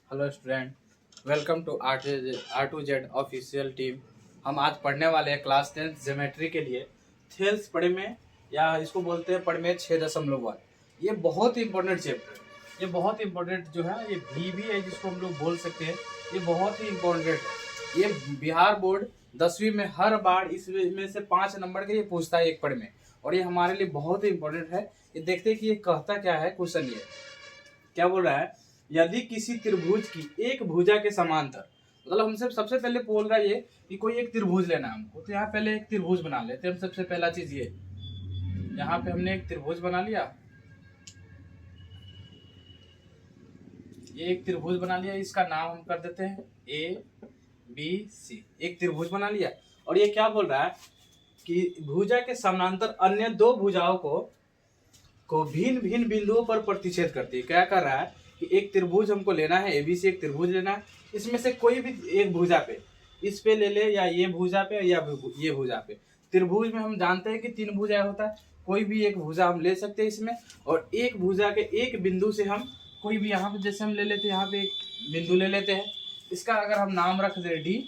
Hello student, welcome to R2Z official team. हम आज पढ़ने वाले हैं क्लास 10 ज्योमेट्री के लिए थेल्स पढ़े में, या इसको बोलते हैं पढ़े में 6.1। ये बहुत ही इंपॉर्टेंट चैप्टर है। ये बहुत ही इंपॉर्टेंट जो है, ये भी है जिसको हम लोग बोल सकते हैं। ये बहुत ही इंपॉर्टेंट है। ये बिहार बोर्ड 10वीं में हर बार इसमें से 5 नंबर के ये पूछता है एक पढ़ में, और ये हमारे लिए बहुत ही इंपॉर्टेंट है। ये देखते हैं कि ये कहता क्या है। क्वेश्चन ये क्या बोल रहा है, यदि किसी त्रिभुज की एक भुजा के समांतर, मतलब हमसे सबसे पहले बोल रहा है ये कि कोई एक त्रिभुज लेना है हमको। तो यहाँ पहले एक त्रिभुज बना लेते हैं हम। सबसे पहला चीज ये, यहाँ पे हमने एक त्रिभुज बना लिया। ये एक त्रिभुज बना लिया, इसका नाम हम कर देते हैं ABC। एक त्रिभुज बना लिया, और ये क्या बोल रहा है कि भुजा के समानांतर अन्य दो भुजाओं को भिन्न भिन्न बिंदुओं पर प्रतिच्छेद करती है। क्या कर रहा है कि एक त्रिभुज हमको लेना है, ABC एक त्रिभुज लेना है। इसमें से कोई भी एक भुजा पे, इस पे ले ले, या ये भुजा पे, या ये भुजा पे। त्रिभुज में हम जानते हैं कि 3 भुजा होता है। कोई भी एक भुजा हम ले सकते हैं इसमें, और एक भुजा के एक बिंदु से हम कोई भी, यहाँ पे जैसे हम ले लेते हैं, यहाँ पे एक बिंदु ले लेते हैं। इसका अगर हम नाम रख दे D,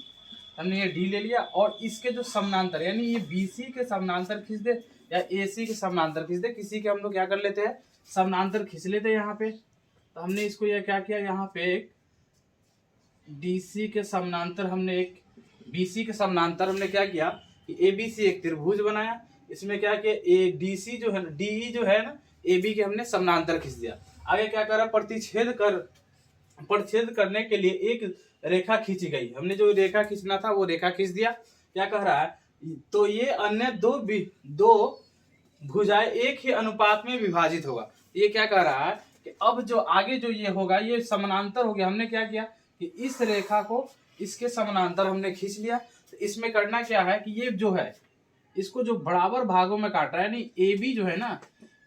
हमने ये D ले लिया, और इसके जो समानांतर यानी ये BC के समानांतर खींच दे, या AC के समानांतर खींच दे। किसी के हम लोग क्या कर लेते हैं, समानांतर खींच लेते हैं यहाँ पे। तो हमने इसको ये क्या किया, यहाँ पे एक DC के समानांतर, हमने एक BC के समानांतर हमने क्या किया कि ABC एक त्रिभुज बनाया। इसमें क्या किया, DC जो है ना, DE जो है ना, AB के हमने समानांतर खींच दिया। आगे क्या करा, प्रतिच्छेद करने के लिए एक रेखा खींची गई। हमने जो रेखा खींचना था वो रेखा खींच दिया। क्या कह रहा है, तो ये अन्य दो भुजाएं एक ही अनुपात में विभाजित होगा। ये क्या कह रहा है कि अब जो आगे जो ये होगा, ये समानांतर हो गया। हमने क्या किया कि इस रेखा को इसके समानांतर हमने खींच लिया। तो इसमें करना क्या है कि ये जो है, इसको जो बराबर भागों में काट रहा है, यानी AB जो है ना,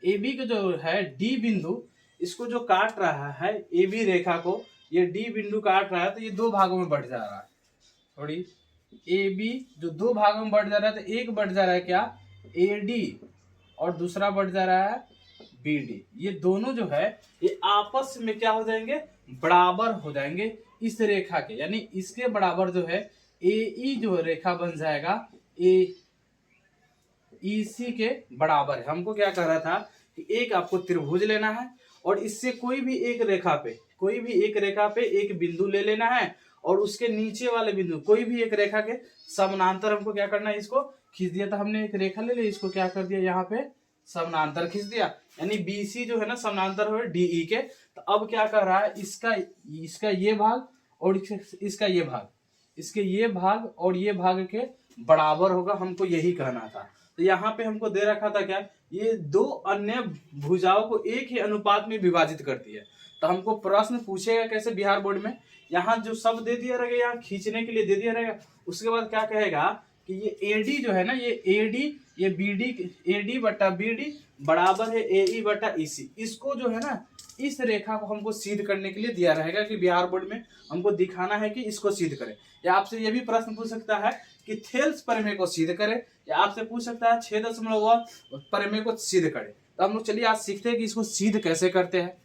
AB के जो है D बिंदु, इसको जो काट रहा है AB रेखा को, ये D बिंदु काट रहा है। तो ये 2 भागों में बढ़ जा रहा है। थोड़ी AB जो 2 भागों में बढ़ जा रहा है, तो एक बढ़ जा रहा है क्या, AD, और दूसरा बढ़ जा रहा है BD। ये दोनों जो है ये आपस में क्या हो जाएंगे, बराबर हो जाएंगे इस रेखा के। यानी इसके बराबर जो है AE जो रेखा बन जाएगा AEC के बराबर है। हमको क्या कह रहा था कि एक आपको त्रिभुज लेना है, और इससे कोई भी एक रेखा पे एक बिंदु ले लेना है, और उसके नीचे वाले बिंदु कोई भी एक रेखा के समानांतर हमको क्या करना है, इसको खींच दिया। तो हमने एक रेखा ले ली, इसको क्या कर दिया, यहाँ पे समानांतर खींच दिया। यानी BC जो है ना, समानांतर हो DE के। तो अब क्या कर रहा है, इसका ये भाग और इसका ये भाग, इसके ये भाग और ये भाग के बराबर होगा। हमको यही कहना था। तो यहाँ पे हमको दे रखा था क्या, ये दो अन्य भुजाओं को एक ही अनुपात में विभाजित करती है। तो हमको प्रश्न पूछेगा कैसे बिहार बोर्ड में, यहाँ जो सब दे दिया रहेगा, यहाँ खींचने के लिए दे दिया रहेगा। उसके बाद क्या कहेगा कि ये AD जो है ना, ये AD, ये BD, AD बटा BD बराबर है AE बटा EC। इसको जो है ना, इस रेखा को हमको सिद्ध करने के लिए दिया रहेगा कि बिहार बोर्ड में हमको दिखाना है कि इसको सिद्ध करें। या आपसे ये भी प्रश्न पूछ सकता है कि थेल्स प्रमेय को सिद्ध करे, या आपसे पूछ सकता है 6.1 प्रमेय को सिद्ध करे। तो हम लोग चलिए आज सीखते हैं कि इसको सिद्ध कैसे करते हैं।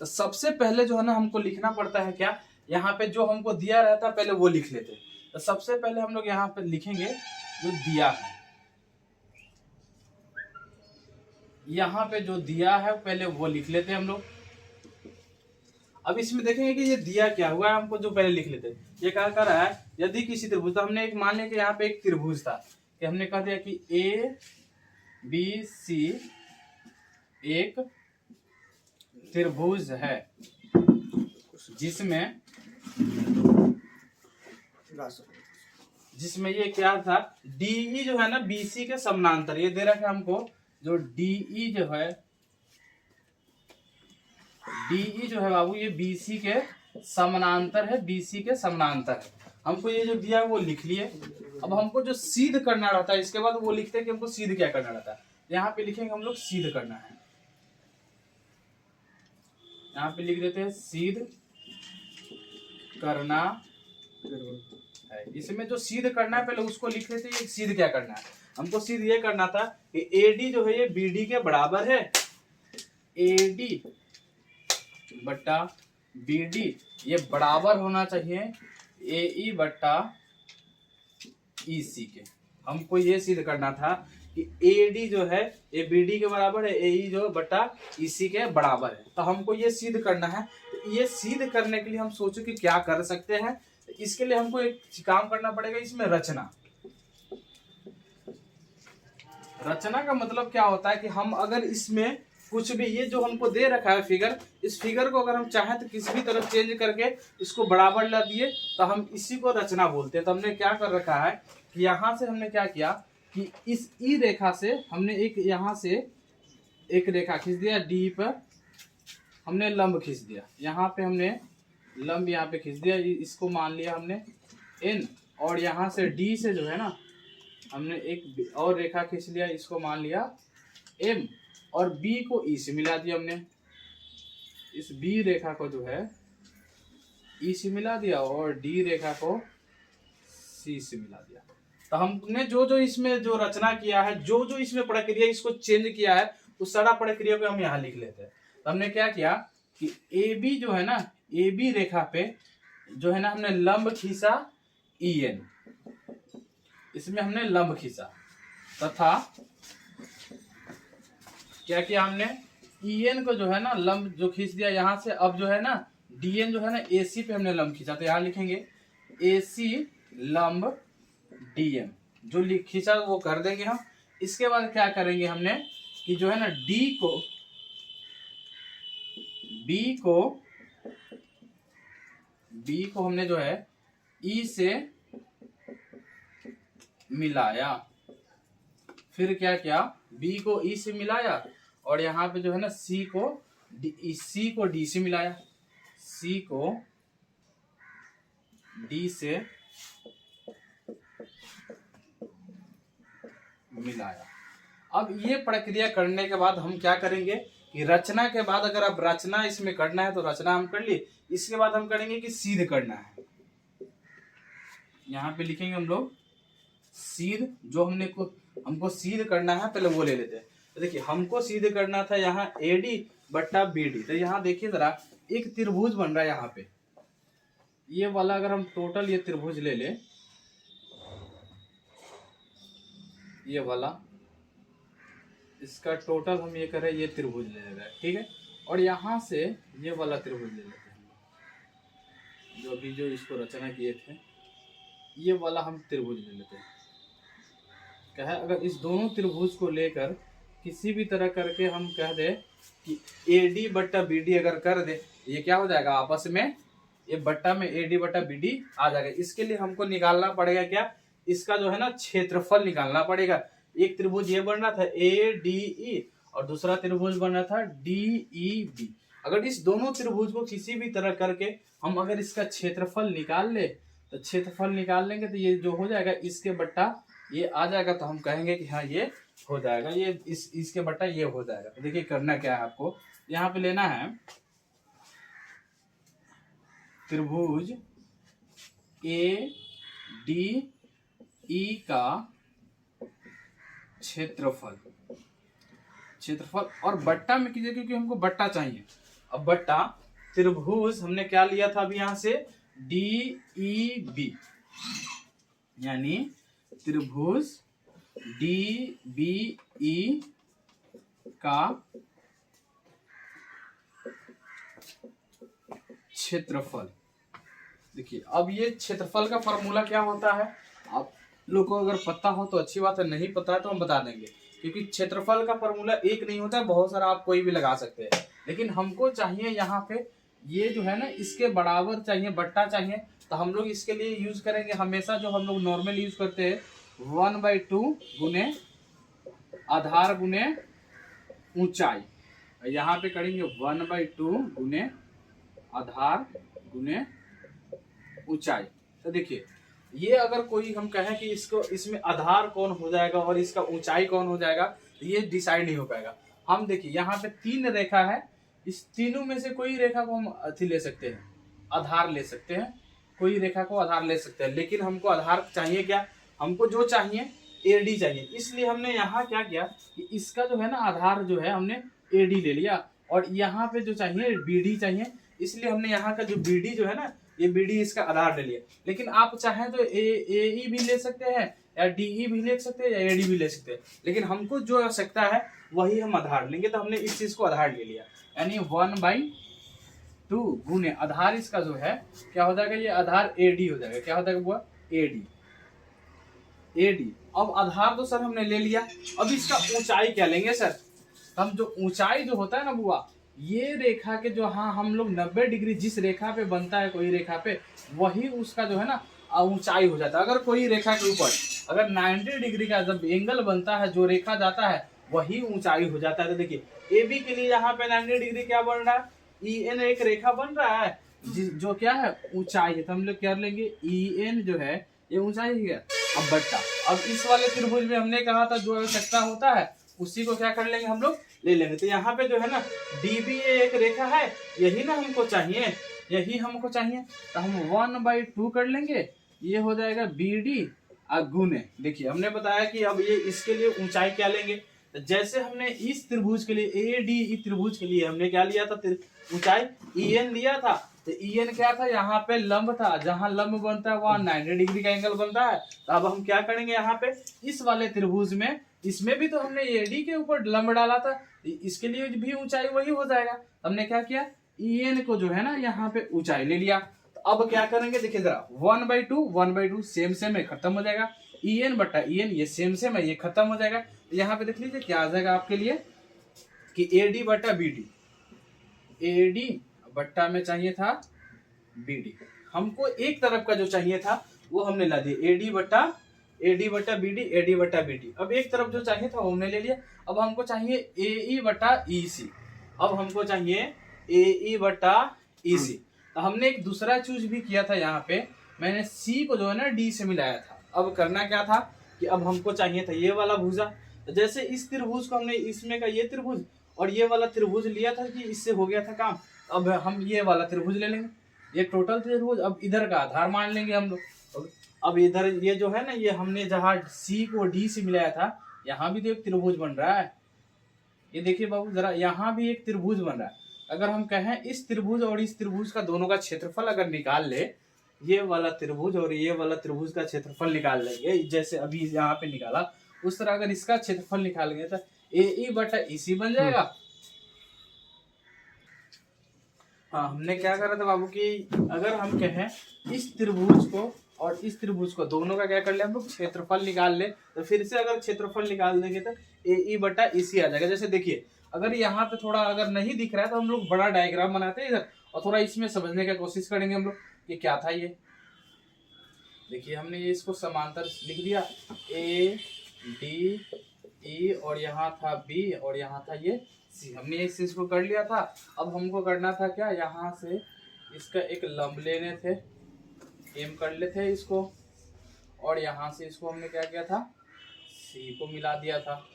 तो सबसे पहले जो है ना, हमको लिखना पड़ता है क्या, यहाँ पे जो हमको दिया रहता है पहले वो लिख लेते हैं। तो सबसे पहले हम लोग यहाँ पे लिखेंगे जो दिया है, यहाँ पे जो दिया है पहले वो लिख लेते हैं हम लोग। अब इसमें देखेंगे कि ये दिया क्या हुआ है, हमको जो पहले लिख लेते हैं। ये क्या कर रहा है, यदि किसी त्रिभुज, तो हमने एक मान लिया कि यहाँ पे एक त्रिभुज था, कि हमने कह दिया कि ABC एक त्रिभुज है जिसमें ये क्या था, DE जो है ना BC के समानांतर, ये दे रखा है हमको। जो DE जो है बाबू, ये BC के समानांतर है, BC के समानांतर है। हमको ये जो दिया है वो लिख लिए। अब हमको जो सिद्ध करना रहता है, इसके बाद वो लिखते हैं कि हमको सिद्ध क्या करना रहता है। यहाँ पे लिखेंगे हम लोग सिद्ध करना है, यहाँ पे लिख देते हैं सिद्ध करना है। इसमें जो सिद्ध करना है पहले उसको लिख लेते हैं। सिद्ध क्या करना है, हमको सिद्ध ये करना था कि AD जो है ये BD के बराबर है। AD बट्टा बी डी ये बराबर होना चाहिए ए ई बट्टा ई सी के। हमको ये सिद्ध करना था कि ए डी जो है ए बी डी के बराबर है, ए ई जो बट्टा ई सी के बराबर है। तो हमको ये सिद्ध करना है। तो ये सिद्ध करने के लिए हम सोचो कि क्या कर सकते हैं। तो इसके लिए हमको एक काम करना पड़ेगा, इसमें रचना। रचना का मतलब क्या होता है कि हम अगर इसमें कुछ भी, ये जो हमको दे रखा है फिगर, इस फिगर को अगर हम चाहें तो किसी भी तरफ चेंज करके इसको बराबर ला दिए तो हम इसी को रचना बोलते हैं। तो हमने क्या कर रखा है कि यहाँ से हमने क्या किया कि इस ई रेखा से हमने एक यहाँ से एक रेखा खींच दिया, डी पर हमने लंब खींच दिया, यहाँ पे हमने लंब यहाँ पे खींच दिया, इसको मान लिया हमने एन, और यहाँ से डी से जो है ना हमने एक और रेखा खींच लिया, इसको मान लिया एम, और बी को ई से मिला दिया हमने। इस बी रेखा को जो है ई से मिला दिया और डी रेखा को सी से मिला दिया। तो हमने जो जो इसमें जो रचना किया है, जो जो इसमें प्रक्रिया इसको चेंज किया है, उस सारा प्रक्रिया को हम यहाँ लिख लेते हैं। तो हमने क्या किया कि ए बी जो है ना, ए बी रेखा पे जो है ना हमने लंब खींचा ई एन, इसमें हमने लंब खींचा, तथा क्या किया हमने ई एन को जो है ना लंब जो खींच दिया यहाँ से। अब जो है ना डी एन जो है ना ए सी पे हमने लंब खींचा, तो यहाँ लिखेंगे ए सी लंब डी एम, जो खींचा वो कर देंगे हम। इसके बाद क्या करेंगे हमने कि जो है ना बी को हमने जो है ई से मिलाया, फिर क्या किया बी को ई से मिलाया, और यहाँ पे जो है ना सी को डी से मिलाया, सी को डी से मिलाया। अब ये प्रक्रिया करने के बाद हम क्या करेंगे कि रचना के बाद, अगर अब रचना इसमें करना है तो रचना हम कर ली, इसके बाद हम करेंगे कि सिद्ध करना है। यहाँ पे लिखेंगे हम लोग सिद्ध, जो हमको सिद्ध करना है पहले वो ले लेते हैं। तो देखिए हमको सिद्ध करना था यहाँ ए डी बट्टा बी डी। तो यहाँ देखिए जरा एक त्रिभुज बन रहा है यहाँ पे, ये वाला अगर हम टोटल ये त्रिभुज ले ले, ये वाला इसका टोटल हम ये करें, ये त्रिभुज ले रहे हैं, ठीक है। और यहाँ से ये वाला त्रिभुज ले लेते हैं, जो अभी जो इसको रचना किए थे, ये वाला हम त्रिभुज ले लेते हैं। क्या है, अगर इस दोनों त्रिभुज को लेकर किसी भी तरह करके हम कह दे कि ए डी बट्टा बी डी अगर कर दे, ये क्या हो जाएगा आपस में, ये बट्टा में ए डी बट्टा बी डी आ जाएगा। इसके लिए हमको निकालना पड़ेगा क्या, इसका जो है ना क्षेत्रफल निकालना पड़ेगा। एक त्रिभुज ये बन रहा था ए डी ई, और दूसरा त्रिभुज बन रहा था डी ई बी। अगर इस दोनों त्रिभुज को किसी भी तरह करके हम अगर इसका क्षेत्रफल निकाल ले, तो क्षेत्रफल निकाल लेंगे तो ये जो हो जाएगा इसके बट्टा ये आ जाएगा, तो हम कहेंगे कि हाँ ये हो जाएगा, ये इसके बट्टा ये हो जाएगा। तो देखिए करना क्या है, आपको यहाँ पे लेना है त्रिभुज ए डी ई का क्षेत्रफल और बट्टा में कीजिए, क्योंकि हमको बट्टा चाहिए। अब बट्टा त्रिभुज हमने क्या लिया था अभी यहाँ से डी ई बी, यानी त्रिभुज डी बी ई का क्षेत्रफल। देखिए अब ये क्षेत्रफल का फॉर्मूला क्या होता है, आप लोग को अगर पता हो तो अच्छी बात है, नहीं पता है तो हम बता देंगे। क्योंकि क्षेत्रफल का फॉर्मूला एक नहीं होता है, बहुत सारा आप कोई भी लगा सकते हैं, लेकिन हमको चाहिए यहाँ पे ये जो है ना इसके बराबर चाहिए, बट्टा चाहिए। तो हम लोग इसके लिए यूज करेंगे हमेशा जो हम लोग नॉर्मल यूज करते हैं 1/2 गुने आधार गुने ऊंचाई। यहाँ पे करेंगे 1/2 गुने आधार गुने ऊंचाई। तो देखिए ये अगर कोई हम कहें कि इसको इसमें आधार कौन हो जाएगा और इसका ऊंचाई कौन हो जाएगा, तो ये डिसाइड नहीं हो पाएगा। हम देखिए यहाँ पे 3 रेखा है, इस तीनों में से कोई रेखा को हम अथी ले सकते हैं, आधार ले सकते हैं, कोई रेखा को आधार ले सकते हैं। लेकिन हमको आधार चाहिए क्या, हमको जो चाहिए एडी चाहिए। इसलिए हमने यहाँ क्या किया कि इसका जो है ना आधार जो है हमने एडी ले लिया, और यहाँ पे जो चाहिए बीडी चाहिए, इसलिए हमने यहाँ का जो बीडी जो है ना, ये बीडी इसका आधार ले लिया। लेकिन आप चाहे तो ए भी ले सकते हैं, या डीई भी ले सकते हैं, या एडी भी ले सकते हैं, लेकिन हमको जो आवश्यकता है वही हम आधार लेंगे, तो हमने इस चीज को आधार ले लिया। यानी 1/2 गुने आधार इसका जो है क्या हो जाएगा, ये आधार एडी हो जाएगा। क्या हो जाएगा बुआ, एडी। एडी अब आधार तो सर हमने ले लिया, अब इसका ऊंचाई क्या लेंगे सर, हम जो ऊंचाई जो होता है ना बुआ, ये रेखा के जो, हाँ हम लोग 90 डिग्री जिस रेखा पे बनता है कोई रेखा पे, वही उसका जो है ना ऊंचाई हो जाता है। अगर कोई रेखा के ऊपर अगर 90 डिग्री का जब एंगल बनता है, जो रेखा जाता है वही ऊंचाई हो जाता है। तो देखिए ए बी के लिए यहाँ पे 90 डिग्री क्या बन रहा है, ई एन एक रेखा बन रहा है जो क्या है ऊंचाई है, तो हम लोग क्या लेंगे, ई एन जो है ये ऊंचाई है। अब बट्टा, अब इस वाले त्रिभुज में हमने कहा था जो आवश्यकता होता है उसी को क्या कर लेंगे, हम लोग ले लेंगे। तो यहाँ पे जो है ना डीबी एक रेखा है, यही ना हमको चाहिए, यही हमको चाहिए, तो हम 1/2 कर लेंगे, ये हो जाएगा बीडी गुने। देखिए हमने बताया कि अब ये इसके लिए ऊंचाई क्या लेंगे, तो जैसे हमने इस त्रिभुज के लिए ए डी त्रिभुज के लिए हमने क्या लिया था, ऊंचाई ई एन लिया था। तो ई एन क्या था, यहाँ पे लंब था, जहां लंब बनता है वहां 90 डिग्री का एंगल बनता है। तो अब हम क्या करेंगे, यहाँ पे इस वाले त्रिभुज में, इसमें भी तो हमने एडी के ऊपर लंब डाला था, इसके लिए भी ऊंचाई वही हो जाएगा। हमने क्या किया, ई एन को जो है ना यहाँ पे ऊंचाई ले लिया। तो अब क्या करेंगे, देखिए जरा 1/2 सेम सेम है, खत्म हो जाएगा। ई एन बट्टा ई एन ये सेम सेम है, ये खत्म हो जाएगा। तो यहाँ पे देख लीजिए क्या आ जाएगा आपके लिए कि एडी बट्टा बीडी, एडी बट्टा में चाहिए था बीडी, हमको एक तरफ का जो चाहिए था वो हमने ला दिया, एडी बट्टा बीडी, एडी बट्टा बीडी। अब एक तरफ जो चाहिए था वो हमने ले लिया। अब हमको चाहिए ए बट्टा ई सी, अब हमको चाहिए ए बट्टा ई सी। तो हमने एक दूसरा चूज भी किया था, यहाँ पे मैंने सी को जो है ना डी से मिलाया था। अब करना क्या था कि अब हमको चाहिए था ये वाला भुजा, तो जैसे इस त्रिभुज को हमने इसमें का ये त्रिभुज और ये वाला त्रिभुज लिया था कि इससे हो गया था काम। अब हम ये वाला त्रिभुज ले लेंगे, ये टोटल त्रिभुज, अब इधर का आधार मान लेंगे हम लोग। अब इधर ये जो है ना, ये हमने जहाँ सी को डी से मिलाया था, यहाँ भी तो एक त्रिभुज बन रहा है। ये देखिए बाबू जरा, यहाँ भी एक त्रिभुज बन रहा है। अगर हम कहें इस त्रिभुज और इस त्रिभुज का दोनों का क्षेत्रफल अगर निकाल ले, ये वाला त्रिभुज और ये वाला त्रिभुज का क्षेत्रफल निकाल लेंगे, जैसे अभी यहाँ पे निकाला उस तरह अगर इसका क्षेत्रफल निकालेंगे तो ए बटा ई सी बन जाएगा। हाँ, हमने क्या करा था बाबू कि अगर हम कहें इस त्रिभुज को और इस त्रिभुज को दोनों का क्या कर ले हम लोग क्षेत्रफल निकाल ले, तो फिर से अगर क्षेत्रफल निकाल देंगे तो ए बटा ई सी आ जाएगा। जैसे देखिए अगर यहाँ पे थोड़ा अगर नहीं दिख रहा है तो हम लोग बड़ा डायग्राम बनाते हैं इधर, और थोड़ा इसमें समझने की कोशिश करेंगे हम लोग कि क्या था ये। देखिए हमने ये इसको समांतर लिख दिया, ए डी ई और यहाँ था बी और यहाँ था ये सी, हमने इस चीज को कर लिया था। अब हमको करना था क्या, यहाँ से इसका एक लंब लेने थे, एम कर लेते इसको, और यहाँ से इसको हमने क्या किया था, सी को मिला दिया था।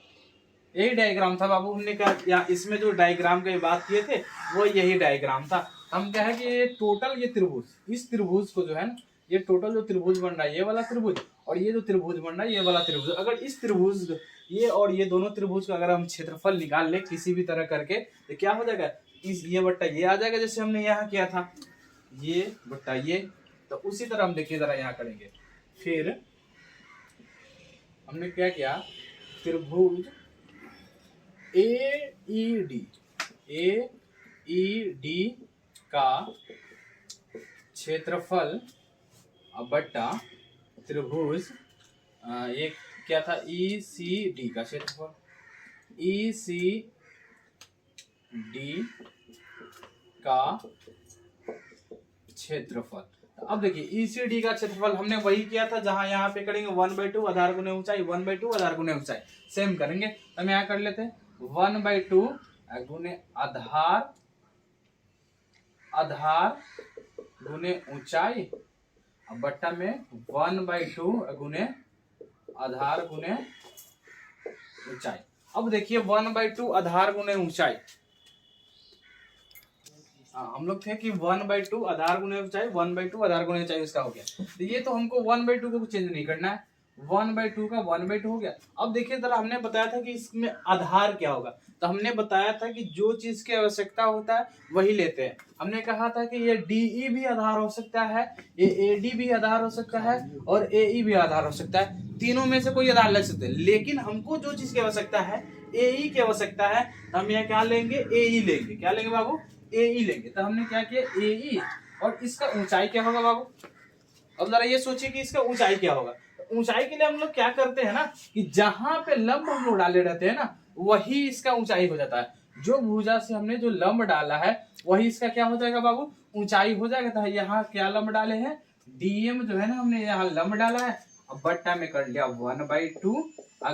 यही डायग्राम था बाबू, हमने क्या इसमें जो डायग्राम की बात किए थे वो यही डायग्राम था। हम क्या है कि ये टोटल ये त्रिभुज, इस त्रिभुज को जो है ना, ये टोटल जो त्रिभुज बन रहा है ये वाला त्रिभुज, और ये जो त्रिभुज बन रहा है ये वाला त्रिभुज, अगर इस त्रिभुज ये और ये दोनों त्रिभुज का अगर हम क्षेत्रफल निकाल ले किसी भी तरह करके, तो क्या हो जाएगा, इस ये बट्टा ये आ जाएगा, जैसे हमने यहाँ किया था ये बट्टा ये। तो उसी तरह हम देखिए जरा यहाँ करेंगे। फिर हमने क्या किया, त्रिभुज ए ई डी का क्षेत्रफल बट्टा त्रिभुज एक क्या था, ई सी डी का क्षेत्रफल, ई सी डी का क्षेत्रफल। अब देखिए ई सी डी का क्षेत्रफल हमने वही किया था, जहां यहाँ पे करेंगे 1/2 आधार गुने ऊंचाई, 1/2 आधार गुने ऊंचाई सेम करेंगे। तो हम यहाँ कर लेते हैं 1/2 गुने आधार गुने ऊंचाई, बट्टा में 1/2 गुने आधार गुने ऊंचाई। अब देखिए 1/2 आधार गुने ऊंचाई, हम लोग थे कि 1/2 आधार गुने ऊंचाई, 1/2 आधार गुने ऊंचाई इसका हो गया। तो ये तो हमको 1/2 को चेंज नहीं करना है, 1/2 का 1/2 हो गया। अब देखिए जरा, हमने बताया था कि इसमें आधार क्या होगा, तो हमने बताया था कि जो चीज की आवश्यकता होता है वही लेते हैं। हमने कहा था कि ये DE भी आधार हो सकता है, ये AD भी आधार हो सकता है, और AE भी आधार हो सकता है। तीनों में से कोई आधार लग सकते हैं, लेकिन हमको जो चीज की आवश्यकता है, AE की आवश्यकता है, तो हम यहाँ क्या लेंगे, AE लेंगे। क्या लेंगे बाबू, AE लेंगे। तो हमने क्या किया, AE, और इसका ऊंचाई क्या होगा बाबू। अब जरा ये सोचिए कि इसका ऊंचाई क्या होगा। ऊंचाई के लिए हम लोग क्या करते हैं ना, कि जहां पे लंब हम लोग डाले रहते हैं ना, वही इसका ऊंचाई हो जाता है। जो भुजा से हमने जो लंब डाला है वही इसका क्या हो जाएगा बाबू, ऊंचाई हो जाएगा। तो यहाँ क्या लंब डाले हैं, DM जो है ना, हमने यहाँ लंब डाला है, अब बट्टा में कर लिया 1/2,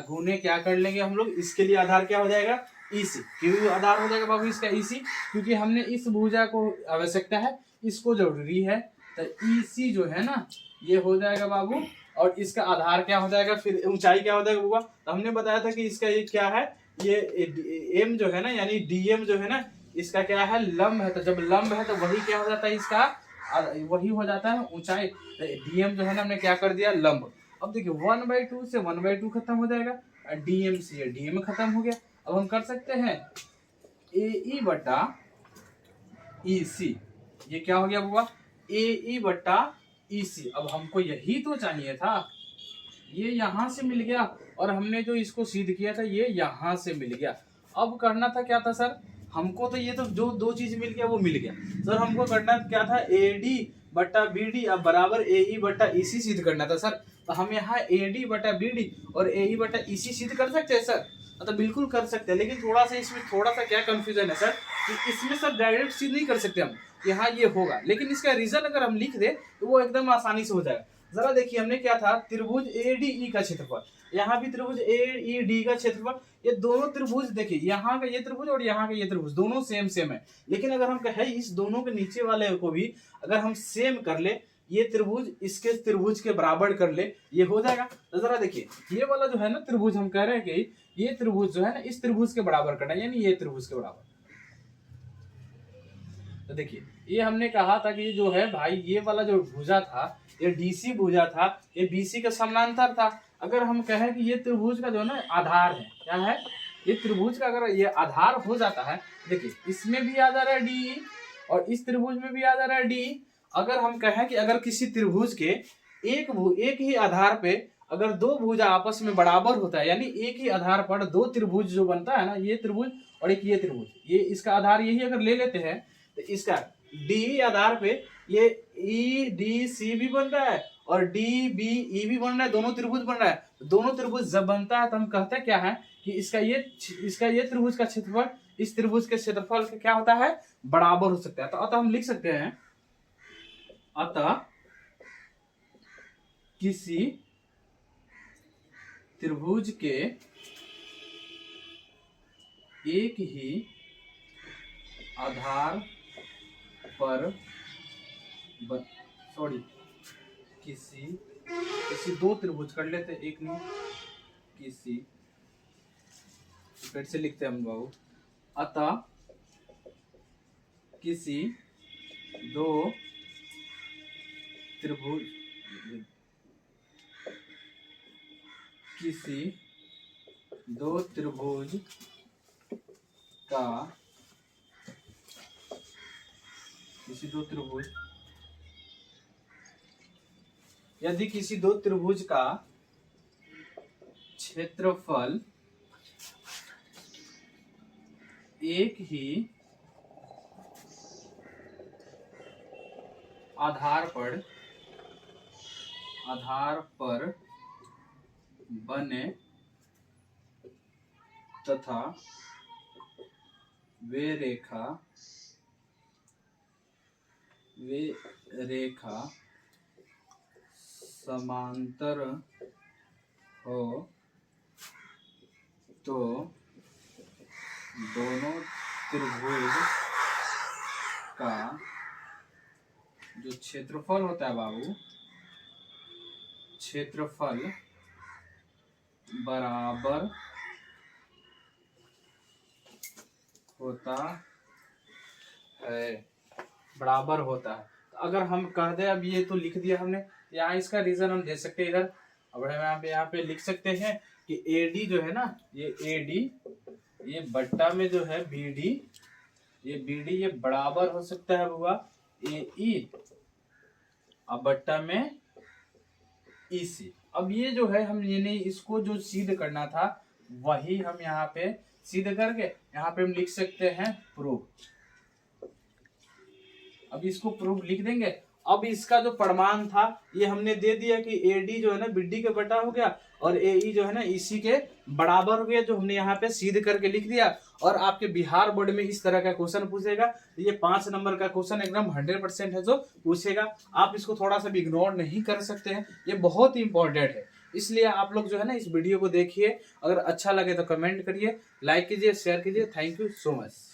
गुने क्या कर लेंगे हम लोग, इसके लिए आधार क्या हो जाएगा, EC। क्यों आधार हो जाएगा बाबू इसका EC, क्योंकि हमने इस भुजा को आवश्यकता है, इसको जरूरी है, तो EC जो है ना ये हो जाएगा बाबू, और इसका आधार क्या हो जाएगा, फिर ऊंचाई क्या हो जाएगा बाबू। तो हमने बताया था कि इसका ये क्या है, ये M जो है ना, यानी DM जो है ना, इसका क्या है, लंब है। तो जब लंब है तो वही क्या हो जाता है, इसका वही हो जाता है ऊंचाई। तो DM जो है ना, हमने क्या कर दिया, लंब। अब देखिए 1/2 से 1/2 खत्म हो जाएगा, DM से DM खत्म हो गया। अब हम कर सकते हैं AE बटा EC, ये क्या हो गया बुआ, AE बटा EC। अब हमको यही तो चाहिए था, ये यहां से मिल गया, और हमने जो इसको सिद्ध किया था ये यहां से मिल गया। अब करना था क्या था सर, हमको तो ये तो जो दो चीज मिल गया वो मिल गया सर, हमको करना क्या था, AD बटा BD अब बराबर AE बटा EC सिद्ध करना था सर। तो हम यहाँ AD बटा BD और AE बटा EC सिद्ध कर सकते हैं सर, मतलब बिल्कुल कर सकते हैं, लेकिन थोड़ा सा इसमें थोड़ा सा क्या कंफ्यूजन है सर, कि इसमें सर डायरेक्ट सिद्ध नहीं कर सकते हम, यहाँ ये होगा, लेकिन इसका रीजन अगर हम लिख दे तो वो एकदम आसानी से हो जाएगा। जरा देखिए हमने क्या था, त्रिभुज ADE का क्षेत्रफल, यहाँ भी त्रिभुज AED का क्षेत्रफल, ये दोनों त्रिभुज देखिए, यहाँ का ये त्रिभुज और यहाँ का ये त्रिभुज दोनों सेम सेम है। लेकिन अगर हम कहें इस दोनों के नीचे वाले को भी अगर हम सेम कर ले, ये त्रिभुज इसके त्रिभुज के बराबर कर ले, ये हो जाएगा। तो जरा देखिए ये वाला जो है ना त्रिभुज, हम कह रहे हैं कि ये त्रिभुज जो है ना इस त्रिभुज के बराबर करना है, यानी ये त्रिभुज के बराबर। तो देखिए ये हमने कहा था कि जो है भाई, ये वाला जो भुजा था, ये DC भुजा था, ये BC के समानांतर था। अगर हम कहें कि ये त्रिभुज का जो है ना आधार है, क्या है, ये त्रिभुज का अगर ये आधार हो जाता है, देखिए इसमें भी आधार है DE और इस त्रिभुज में भी आधार है DE। अगर हम कहें कि अगर किसी त्रिभुज के एक ही आधार पे अगर दो भुजा आपस में बराबर होता है, यानी एक ही आधार पर दो त्रिभुज जो बनता है ना, ये त्रिभुज और एक ये त्रिभुज, ये इसका आधार यही अगर ले लेते हैं, तो इसका DE आधार पे ये EDC भी बन रहा है और DBE भी बन रहा है, दोनों त्रिभुज बन रहा है। दोनों त्रिभुज जब बनता है तो हम कहते हैं क्या है, कि इसका ये त्रिभुज का क्षेत्रफल इस त्रिभुज के क्षेत्रफल का क्या होता है, बराबर हो सकता है। तो अतः हम लिख सकते हैं, अतः किसी त्रिभुज के एक ही आधार पर किसी दो त्रिभुज कर लेते, एक नहीं, किसी, फिर से लिखते हैं हम बाबू, अतः किसी दो त्रिभुज यदि किसी दो त्रिभुज का क्षेत्रफल एक ही आधार पर बने तथा वे रेखा समांतर हो, तो दोनों त्रिभुज का जो क्षेत्रफल होता है बाबू, क्षेत्रफल बराबर होता है। तो अगर हम कह दे, अब ये तो लिख दिया हमने, यहाँ इसका रीजन हम दे सकते हैं इधर, अब हम यहाँ पे लिख सकते हैं कि AD जो है ना, ये AD ये बट्टा में जो है BD, ये BD ये बराबर हो सकता है हुआ AE अब बट्टा में EC। अब ये जो है हम ये नहीं, इसको जो सिद्ध करना था वही हम यहाँ पे सिद्ध करके यहाँ पे हम लिख सकते हैं प्रूफ। अब इसको प्रूफ लिख देंगे। अब इसका जो प्रमाण था ये हमने दे दिया कि AD जो है ना BD के बटा हो गया और AE जो है ना EC के बराबर हो गया, जो हमने यहाँ पे सिद्ध करके लिख दिया। और आपके बिहार बोर्ड में इस तरह का क्वेश्चन पूछेगा, ये 5 नंबर का क्वेश्चन एकदम 100% है जो पूछेगा। आप इसको थोड़ा सा भी इग्नोर नहीं कर सकते हैं, ये बहुत ही इंपॉर्टेंट है। इसलिए आप लोग जो है ना इस वीडियो को देखिए, अगर अच्छा लगे तो कमेंट करिए, लाइक कीजिए, शेयर कीजिए। Thank you so much.